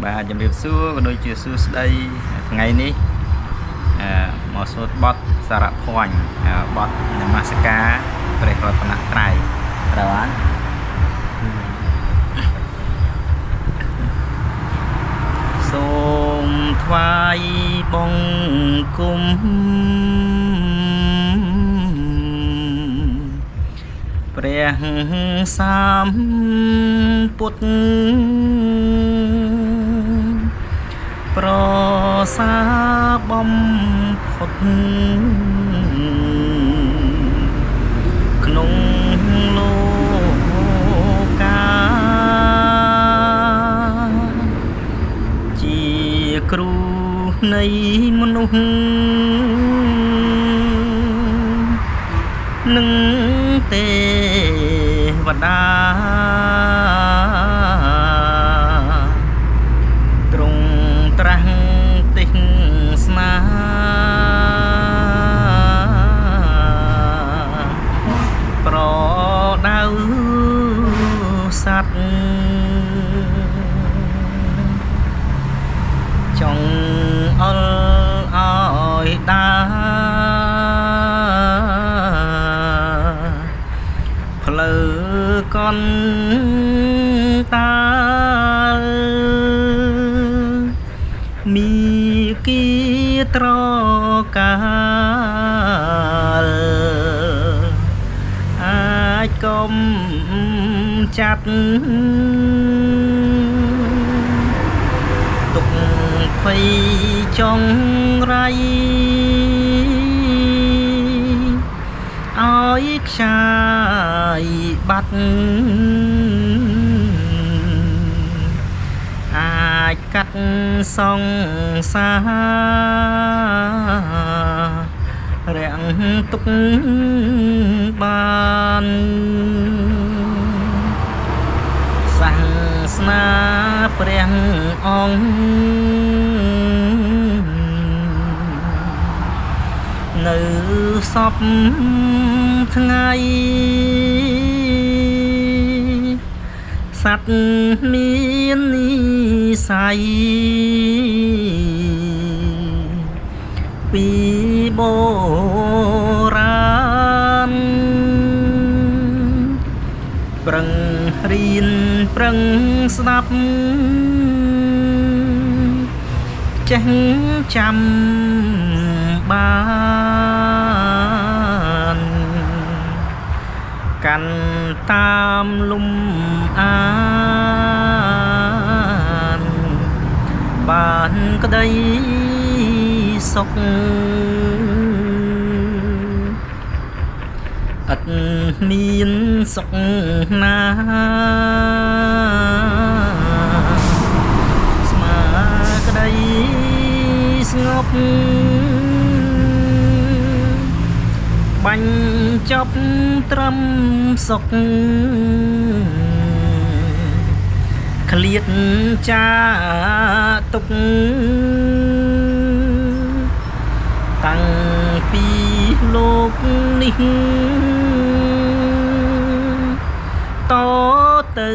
Bà chấm điệp xưa có đôi chia xưa đây ngày ní một số bot sarap hoành bot namaskar về hoạt động trai rồi xôm thoai bông cungព្រះសម្ពុទ្ធប្រសាបំផុតក្នុងលោកាជាគ្រូនៃមនុស្សនឹងទេវតាទ្រង់ត្រាស់ទិញស្នាប្រដៅសត្វចង់អល់ឲ្យដាផ្លូវកន់តាមីគីត្រកាលអាចកុំចាត់ទុកភ័យចងរៃឲ្យខ្ចាយបាត់អាចកាត់សង្សាររាំងទុកបានសាសនាព្រះអង្គនៅសពថ្ងៃសត្វមាននិស័យពីបុរាណប្រឹងរៀនប្រឹងស្ដាប់ចេះចាំបានកាន់តាមលំអានបានក្តីសុខអត់មានសុខណាស្មាក្តីស្ងប់បាញ់ចប់ត្រឹមសុខឃ្លាតចាទុកតាំងពីលោកនេះតទៅ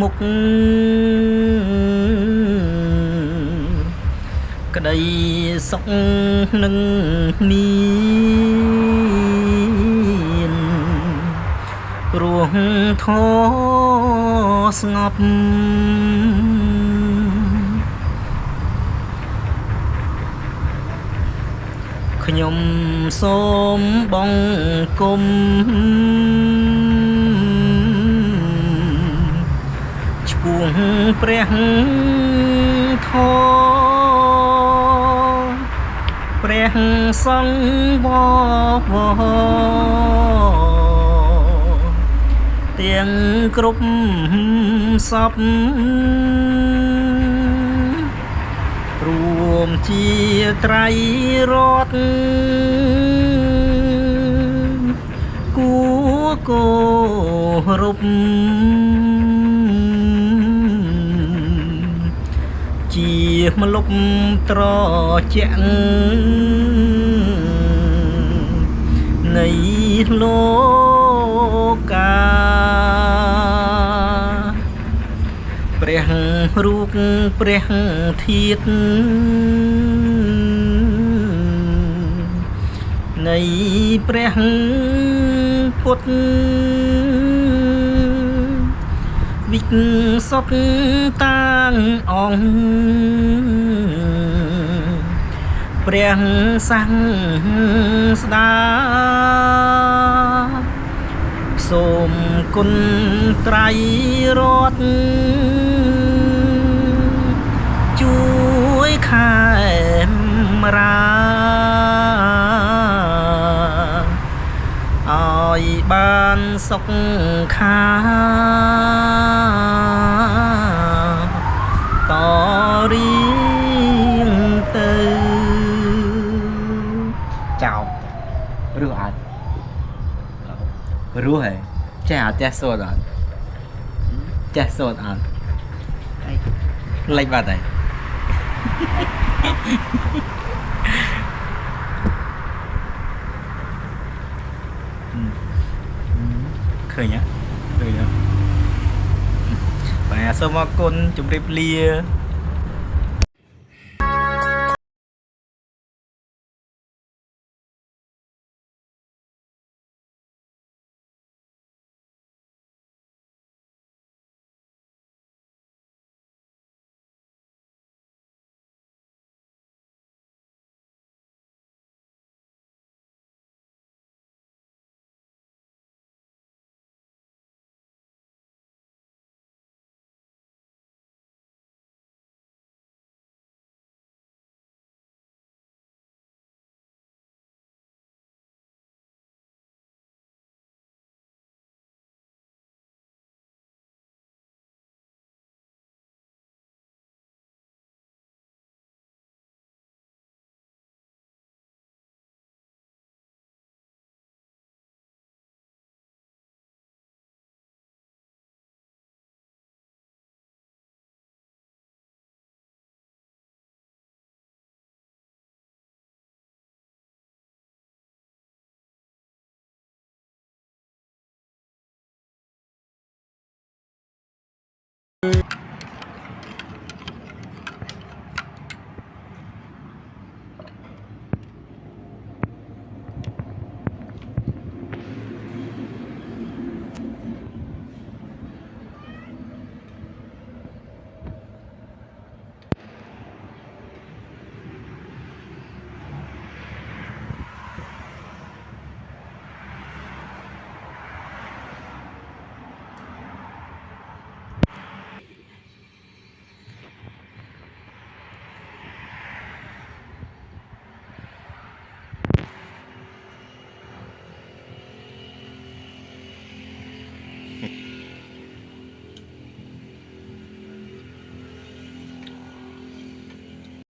មុខក្តីសុខនឹងមានព្រោះធម៌ស្ងប់ខ្ញុំសូមបង្គំឆ្ពោះព្រះធម៌ព្រះសង្ឃវទាំងគ្រប់សពរួមជាត្រៃរតន៍គួរគោរពជាម្លប់ត្រជាក់នៃលោកាព្រះ ព្រះរូបព្រះធាតុនៃព្រះពុទ្ធវិកសុទ្ធតាងអង្គព្រះសង្ឃស្ដាសូមគុណត្រៃរតន៍ជួយខែមរាឲ្យបានសុខខាតរៀងទៅចោលរស់អត់រស់ហ៎ចេះអត់ចេះសូត្រអត់ចេះសូត្រអត់លេចបាត់ហើយឃើញហ៎ឃើញហ៎បាទសូមអរគុណជម្រាបលា